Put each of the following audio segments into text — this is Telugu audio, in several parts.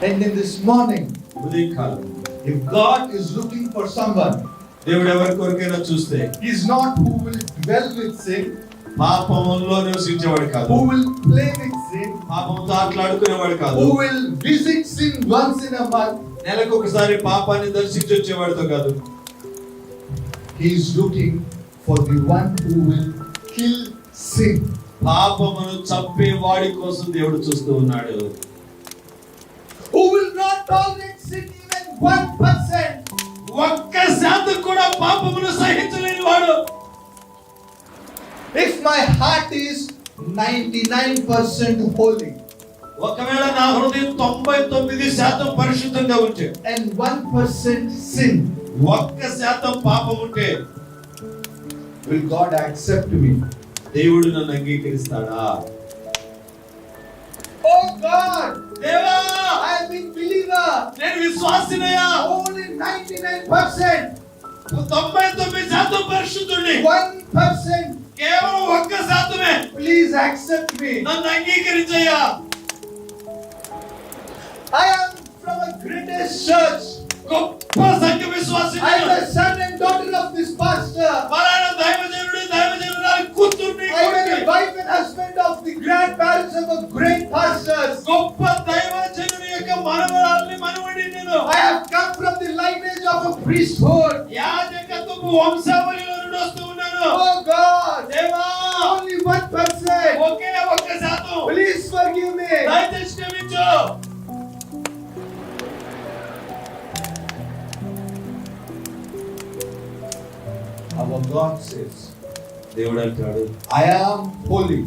And in this morning, ఉదయకాలం if God is looking for someone, దేవుడు ఎవరి కొరకైనా చూస్తే He is not who will dwell with sin, పాపంలో నివసించేవాడు కాదు, who will play with sin, పాపంతో ఆటలాడుకునేవాడు కాదు, who will visit sin once in a month. నెలకు ఒకసారి పాపాన్ని దర్శించి వచ్చేవాడితో కాదు. He is looking for the one who will kill sin. పాపమును చంపే వాడి కోసం దేవుడు చూస్తూ ఉన్నాడు. Who will not tolerate sin even 1%. 1% కూడా పాపమును సహించలేని వాడు. If my heart is 99% holy, ఒకవేళ నా హృదయం 99% పరిశుద్ధంగా ఉంటే and 1% sin, 1% పాపం ఉంటే will God accept me? దేవుడు నన్ను అంగీకరిస్తాడా? Oh God, దేవా, I have been believer. నేను విశ్వాసినయ్యా, Only 99%. 99% పరిశుద్ధుడిని, 1%. కేవలం 1%మే Please accept me. నన్ను అంగీకరించయ్యా. I am from a greatest church. గొప్ప సంఘ విశ్వాసిని, I am a son and daughter of this pastor. పలానా దైవజనుడి దైవజనురాలి కూతుర్ని, I am a wife and husband of the grandparents of a great pastors. గొప్ప దైవజనుడి యొక్క మనవరాల్ని మనవడి నేను. I have come from the lineage of a priesthood. యాజకత్వపు వంశావళిలో నుండి వస్తూ ఉన్నాను. Oh God, దేవా, only 1%. Okay 1%. Please forgive me. దయచేసి క్షమించు. Our God says, దేవుడు అంటాడు, I am holy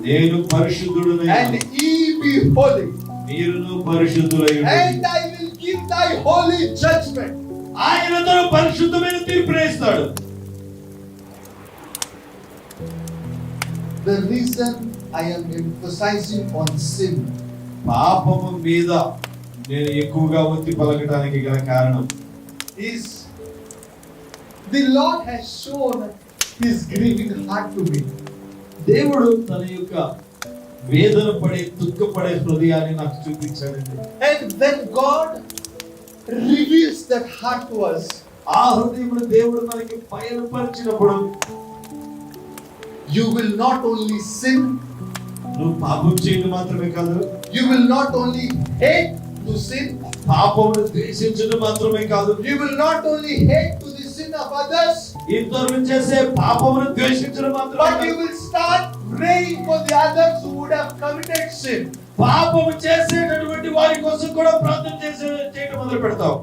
నేను పరిశుద్ధుడనై and ye be holy, మీరును పరిశుద్ధులై ఉండండి. and I will give thy holy judgment. ఆయన తన పరిశుద్ధమైన తీర్పును ఇస్తాడు. The reason I am emphasizing on sin పాపము మీద నేను ఎక్కువగా ఒత్తి పలకడానికి గల కారణం is the Lord has shown His grieving heart to me. దేవుడు తన యొక్క వేదన పడే దుఃఖపడే హృదయాన్ని నాకు చూపించాడండి. And when God reveals that heart to us, ఆ హృదయమును దేవుడు మనకి బయలుపరిచినప్పుడు you will not only sin, నువ్వు పాపం చేయడం మాత్రమే కాదు, you will not only hate to sin, పాపమును ద్వేషించడం మాత్రమే కాదు, you will not only hate to the sin of others, ఇతరులు చేసే పాపమును ద్వేషించడం మాత్రమే but you కాదు, will start praying for the others who would have committed sin. పాపము చేసేటటువంటి వారి కోసం కూడా ప్రార్థన చేయడం మొదలు పెడతావు.